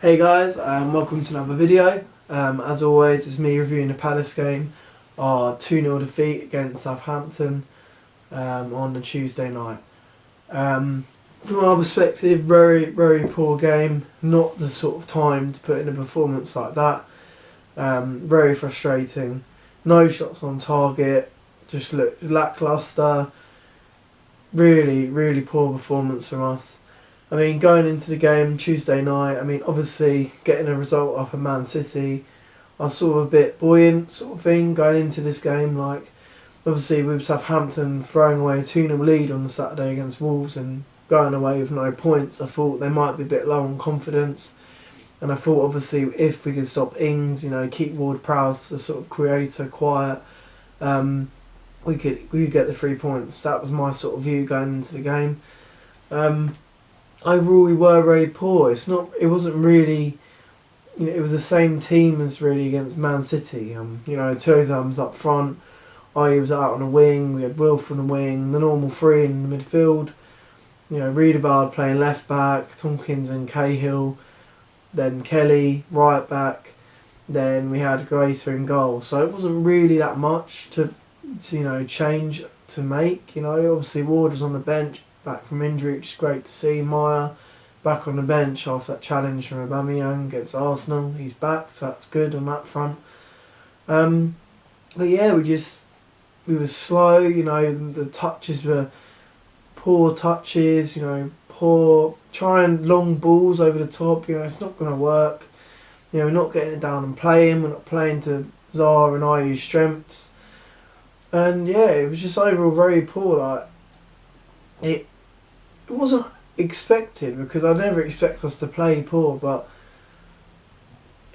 Hey guys, welcome to another video. As always, it's me reviewing the Palace game, our 2-0 defeat against Southampton on the Tuesday night. From our perspective, very poor game. Not the sort of time to put in a performance like that. Very frustrating. No shots on target. Just looked lacklustre. Really poor performance from us. I mean, going into the game Tuesday night, I mean, obviously getting a result up in Man City, I was sort of a bit buoyant sort of thing going into this game. Like, obviously with Southampton throwing away a 2-0 lead on the Saturday against Wolves and going away with no points, I thought they might be a bit low on confidence. And I thought, obviously, if we could stop Ings, keep Ward-Prowse the sort of creator quiet, we could get the 3 points. That was my sort of view going into the game. Overall, we were very poor. It wasn't really. It was the same team as really against Man City. Tozan was up front. I was out on the wing. We had Wilf on the wing. The normal three in the midfield. Riedewald playing left back. Tompkins and Cahill. Then Kelly right back. Then we had Greater in goal. So it wasn't really that much to change to make. Obviously Ward was on the bench, back from injury, which is great to see. Maya back on the bench after that challenge from Aubameyang against Arsenal. He's back, so that's good on that front. But yeah, we were slow. The touches were poor touches. Poor trying long balls over the top. It's not going to work. We're not getting it down and playing. We're not playing to Zaha and Ayu's strengths. And yeah, it was just overall very poor. Like it wasn't expected because I never expect us to play poor, but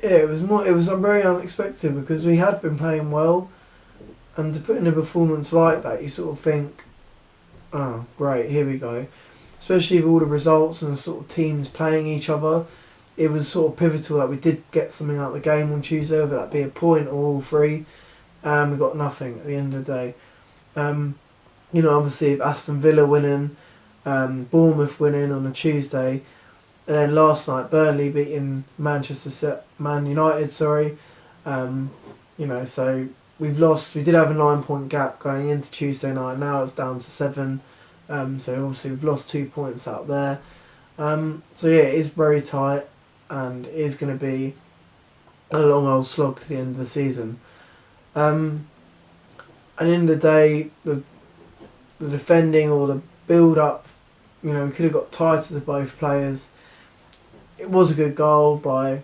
yeah, it was very unexpected because we had been playing well, and to put in a performance like that, you sort of think, oh great, here we go. Especially with all the results and the sort of teams playing each other, it was sort of pivotal that we did get something out of the game on Tuesday, whether that be a point or all three. We got nothing at the end of the day. Obviously, if Aston Villa winning, Bournemouth winning on a Tuesday, and then last night Burnley beating Man United. So we've lost. We did have a 9-point gap going into Tuesday night. Now it's down to 7. So obviously we've lost 2 points out there. So yeah, it is very tight, and it is going to be a long old slog to the end of the season. And in the day, the defending or the build up, we could have got tighter to both players. It was a good goal. Both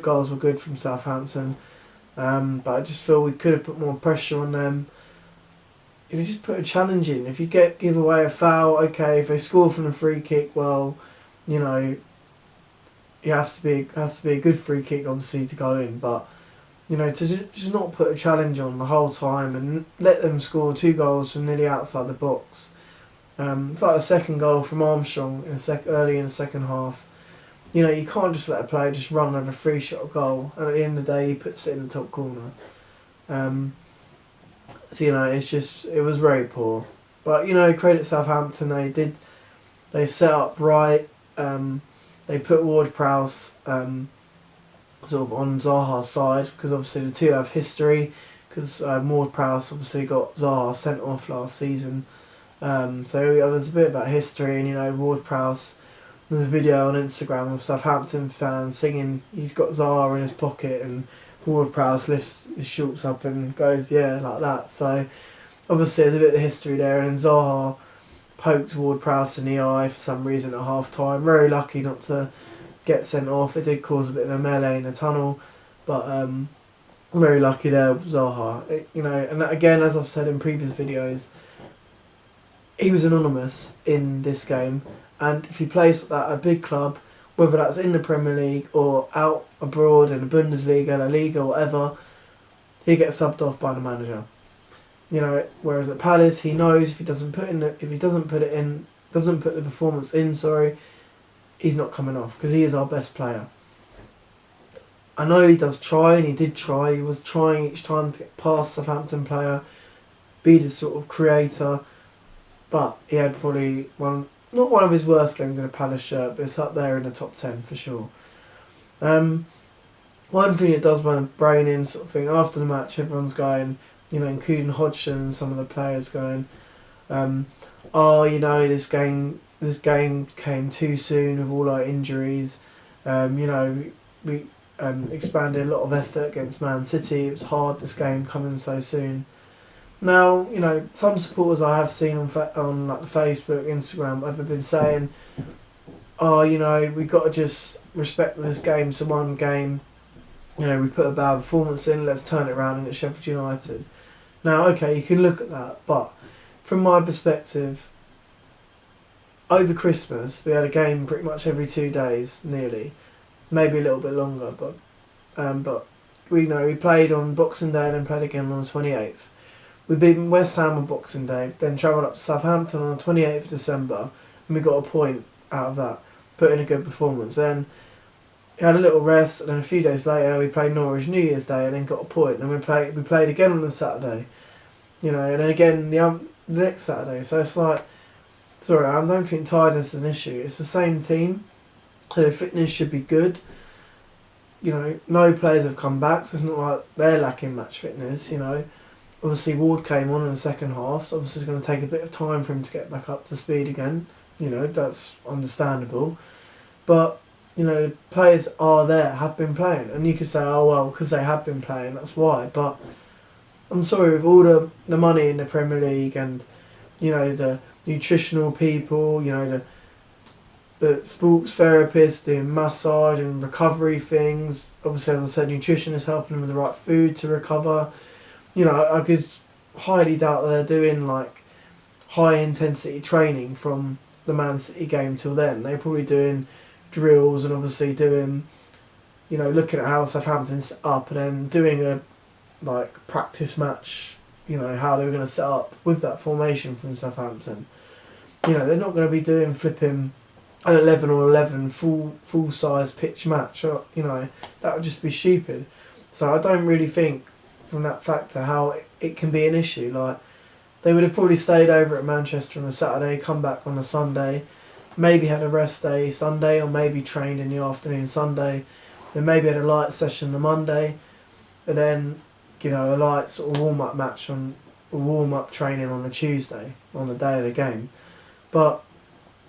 goals were good from Southampton, but I just feel we could have put more pressure on them. Just put a challenge in. If you give away a foul, okay. If they score from a free kick, well, it has to be a good free kick, obviously, to go in. But to just not put a challenge on the whole time and let them score 2 goals from nearly outside the box. It's like the second goal from Armstrong early in the second half. You can't just let a player just run over a free shot goal, and at the end of the day he puts it in the top corner. It was very poor. But credit Southampton, they set up right. They put Ward-Prowse sort of on Zaha's side, because obviously the two have history, because Ward-Prowse obviously got Zaha sent off last season. So there's a bit about history, and Ward-Prowse, there's a video on Instagram of Southampton fans singing he's got Zaha in his pocket, and Ward-Prowse lifts his shorts up and goes, yeah, like that. So obviously there's a bit of history there, and Zaha poked Ward-Prowse in the eye for some reason at half time. Very lucky not to get sent off. It did cause a bit of a melee in the tunnel, but very lucky there with Zaha. And again, as I've said in previous videos, he was anonymous in this game, and if he plays at a big club, whether that's in the Premier League or out abroad in the Bundesliga, La Liga, whatever, he gets subbed off by the manager. Whereas at Palace, he knows if he doesn't put the performance in, he's not coming off, because he is our best player. I know he does try, and he did try. He was trying each time to get past Southampton player, be the sort of creator, but he had probably one not one of his worst games in a Palace shirt, but it's up there in the top 10 for sure. One thing that does my brain in sort of thing, after the match everyone's going, including Hodgson and some of the players going, this game came too soon with all our injuries. We expanded a lot of effort against Man City. It was hard, this game coming so soon. Now, some supporters I have seen on like Facebook, Instagram, have been saying, we got to just respect this game. It's a one game. We put a bad performance in. Let's turn it around against Sheffield United. Now, okay, you can look at that, but from my perspective, over Christmas we had a game pretty much every 2 days, nearly, maybe a little bit longer, but we played on Boxing Day and then played again on the 28th. We beat West Ham on Boxing Day, then travelled up to Southampton on the 28th of December, and we got a point out of that, put in a good performance. Then we had a little rest, and then a few days later we played Norwich New Year's Day and then got a point. And we played again on the Saturday, and then again the next Saturday. So it's like, sorry, I don't think tiredness is an issue. It's the same team, so the fitness should be good. No players have come back, so it's not like they're lacking match fitness. Obviously Ward came on in the second half, so obviously it's going to take a bit of time for him to get back up to speed again. That's understandable. But, the players are there, have been playing. And you could say, oh well, because they have been playing, that's why. But I'm sorry, with all the money in the Premier League and, the nutritional people, the sports therapists doing massage and recovery things. Obviously, as I said, nutrition is helping them with the right food to recover. I could highly doubt that they're doing like high intensity training from the Man City game till then. They're probably doing drills and obviously doing, looking at how Southampton's set up and then doing a practice match, how they were going to set up with that formation from Southampton. They're not going to be doing flipping an 11 or 11 full size pitch match. That would just be stupid. So I don't really think from that factor how it can be an issue. Like, they would have probably stayed over at Manchester on a Saturday, come back on a Sunday, maybe had a rest day Sunday, or maybe trained in the afternoon Sunday, then maybe had a light session on the Monday, and then a light sort of warm up match on warm up training on the Tuesday on the day of the game. But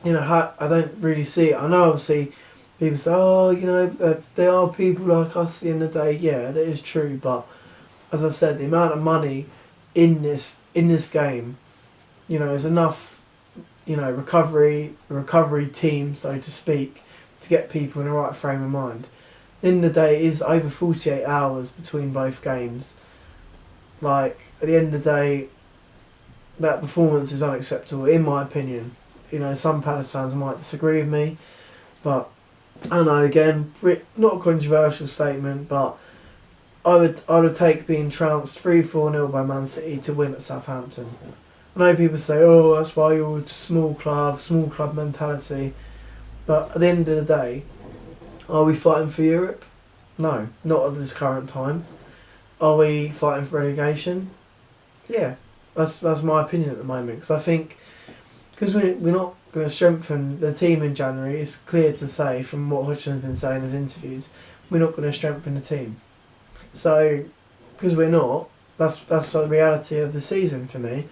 I don't really see it. I know obviously people say, there are people like us in the day. Yeah, that is true, but as I said, the amount of money in this game, is enough, recovery team, so to speak, to get people in the right frame of mind. In the day, it is over 48 hours between both games. Like, at the end of the day, that performance is unacceptable, in my opinion. Some Palace fans might disagree with me, but I don't know, again, not a controversial statement, but I would take being trounced 3-4-0 by Man City to win at Southampton. I know people say, oh, that's why you're a small club mentality. But at the end of the day, are we fighting for Europe? No, not at this current time. Are we fighting for relegation? Yeah, that's my opinion at the moment. Because I think, because we're not going to strengthen the team in January, it's clear to say from what Hodgson's been saying in his interviews, we're not going to strengthen the team. So, because we're not, that's the reality of the season for me.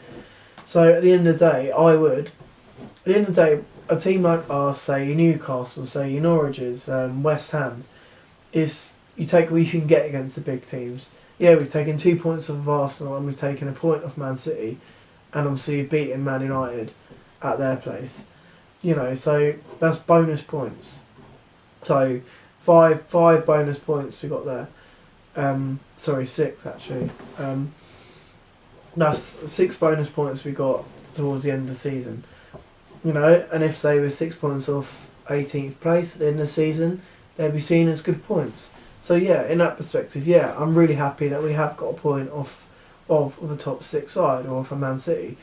So at the end of the day, a team like ours, say your Newcastle, say your Norwiches, West Ham's, is you take what you can get against the big teams. Yeah, we've taken 2 points off of Arsenal and we've taken a point off Man City, and obviously beaten Man United at their place. So that's bonus points. So five bonus points we got there. 6 actually. That's 6 bonus points we got towards the end of the season. And if they were 6 points off 18th place at the end of the season, they'd be seen as good points. So yeah, in that perspective, yeah, I'm really happy that we have got a point off of the top 6 side, or from Man City.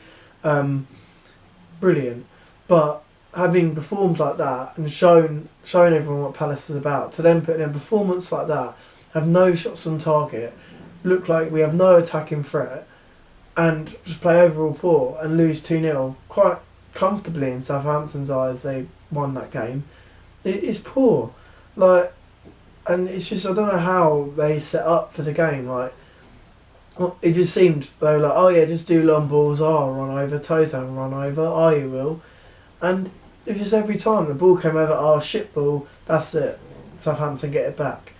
Brilliant. But having performed like that and shown everyone what Palace is about, to then put in a performance like that, have no shots on target, look like we have no attacking threat, and just play overall poor and lose 2-0 quite comfortably in Southampton's eyes they won that game. It is poor, like, and it's just I don't know how they set up for the game. Like, it just seemed they were like, oh yeah, just do long balls. Oh, I'll run over, Tozan run over. Oh, you will, and it was just every time the ball came over. Oh, shit ball. That's it. Southampton get it back,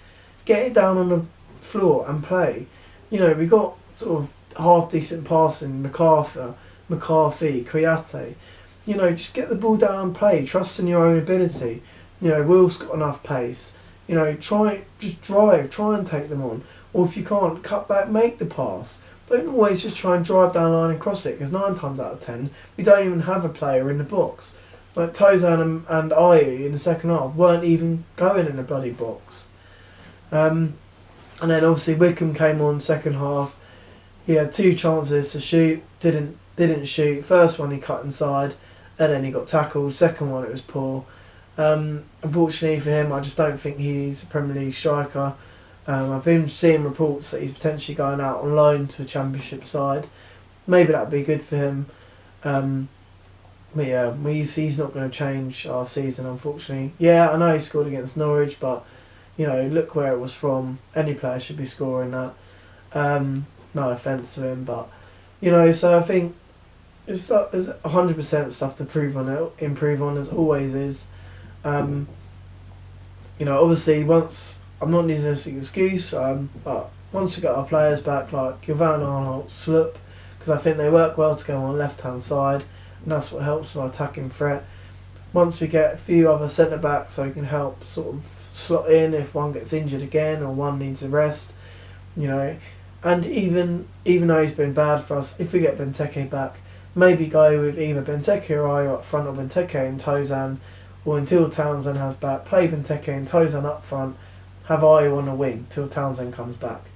get it down on the floor and play. You know, we got sort of half decent passing. McCarthy, Kouyaté. You know, just get the ball down and play. Trust in your own ability. You know, Will's got enough pace. You know, try and take them on. Or if you can't, cut back, make the pass. Don't always just try and drive down the line and cross it, because 9 times out of 10, we don't even have a player in the box. Like Tozan and Ayew in the second half weren't even going in the bloody box. And then obviously Wickham came on second half. He had 2 chances to shoot, didn't shoot. First one he cut inside, and then he got tackled. Second one it was poor. Unfortunately for him, I just don't think he's a Premier League striker. I've been seeing reports that he's potentially going out on loan to a Championship side. Maybe that'd be good for him. But yeah, he's not going to change our season, unfortunately. Yeah, I know he scored against Norwich, but you know, look where it was from. Any player should be scoring that. No offence to him, but you know, so I think there's 100% stuff to improve on, as always is. You know, obviously once, I'm not using this as an excuse, but once we get our players back, like Jovan Arnold, Sloop, because I think they work well together on the left hand side, and that's what helps with our attacking threat. Once we get a few other centre backs, so we can help sort of slot in if one gets injured again or one needs a rest, you know. And even though he's been bad for us, if we get Benteke back, maybe go with either Benteke or Ayew up front, or Benteke and Tozan, or until Townsend has back, play Benteke and Tozan up front, have Ayew on the wing till Townsend comes back.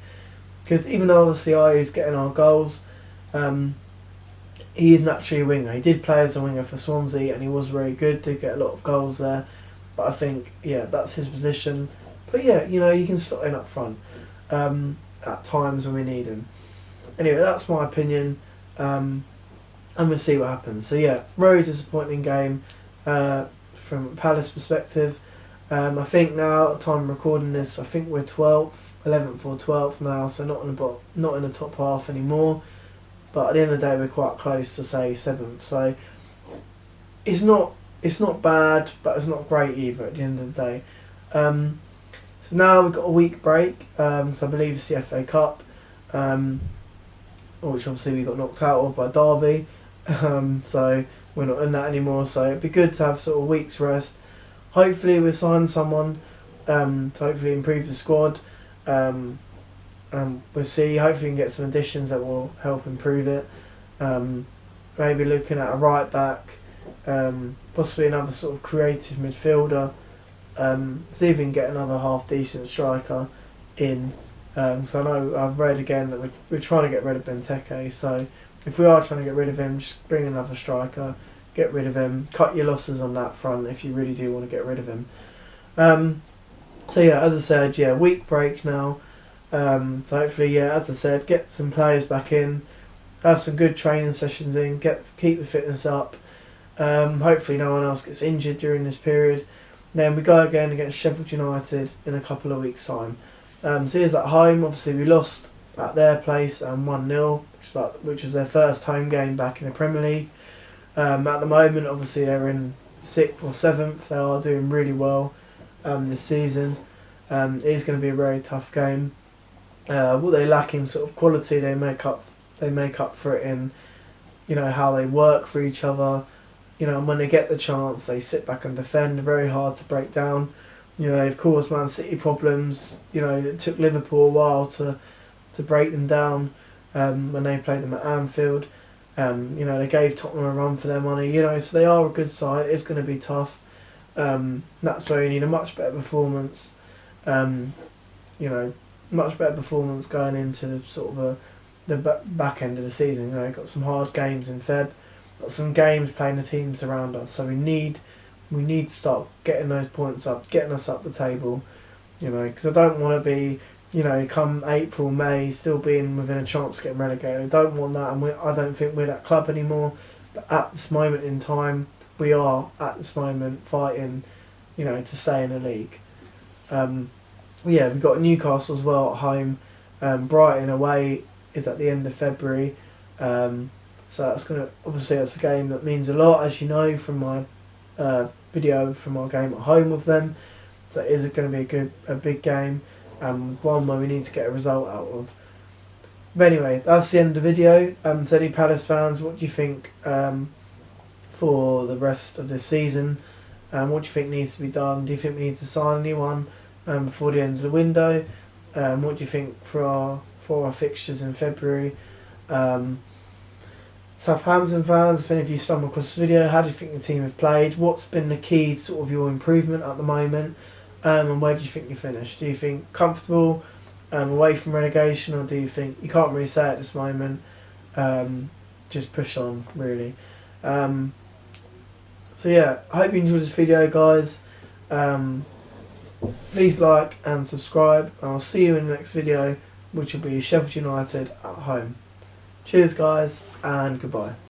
Because even though obviously Ayew's getting our goals, he is naturally a winger. He did play as a winger for Swansea and he was very good, did get a lot of goals there. But I think, yeah, that's his position. But yeah, you know, you can slot in up front at times when we need him. Anyway, that's my opinion. And we'll see what happens. So yeah, very disappointing game from Palace perspective. I think now, at the time of recording this, I think we're 12th, 11th or 12th now, so not in the top half anymore. But at the end of the day, we're quite close to say 7th. So it's not bad, but it's not great either at the end of the day. So now we've got a week break. So I believe it's the FA Cup, which obviously we got knocked out of by Derby. So we're not in that anymore. So it'd be good to have sort of a week's rest. Hopefully we'll sign someone to hopefully improve the squad. We'll see. Hopefully we can get some additions that will help improve it. Maybe looking at a right back, possibly another sort of creative midfielder. See if we can get another half decent striker in. So I know I've read again that we're trying to get rid of Benteke. So if we are trying to get rid of him, just bring another striker. Get rid of him. Cut your losses on that front if you really do want to get rid of him. So yeah, as I said, yeah, week break now. So hopefully, yeah, as I said, get some players back in, have some good training sessions in, keep the fitness up. Hopefully no one else gets injured during this period. Then we go again against Sheffield United in a couple of weeks' time. So here's at home. Obviously we lost at their place 1-0, which was their first home game back in the Premier League. At the moment, obviously they're in 6th or 7th. They are doing really well this season. It is going to be a very tough game. What they lack in sort of quality, they make up for it in, you know, how they work for each other. You know, and when they get the chance, they sit back and defend. They're very hard to break down. You know, they've caused Man City problems. You know, it took Liverpool a while to break them down when they played them at Anfield. You know, they gave Tottenham a run for their money. You know, so they are a good side. It's going to be tough. That's where you need a much better performance. You know, much better performance going into sort of the back end of the season. You know, got some hard games in Feb. Got some games playing the teams around us. So we need to start getting those points up, getting us up the table. You know, because I don't want to be, you know, come April, May, still being within a chance of getting relegated. I don't want that, and I don't think we're that club anymore. But at this moment in time, we are at this moment fighting, to stay in the league. Yeah, we've got Newcastle as well at home. Brighton away is at the end of February. So that's that's a game that means a lot, as you know from my video from our game at home with them. So it is going to be a big game, one where we need to get a result out of. But anyway, that's the end of the video. To any Palace fans, what do you think for the rest of this season? What do you think needs to be done? Do you think we need to sign anyone before the end of the window? What do you think for our fixtures in February? Southampton fans, if any of you stumble across this video, how do you think the team have played? What's been the key to sort of your improvement at the moment? And where do you think you finished? Do you think comfortable away from relegation, or do you think you can't really say at this moment? Just push on, really. So yeah, I hope you enjoyed this video, guys. Please like and subscribe, and I'll see you in the next video, which will be Sheffield United at home. Cheers, guys, and goodbye.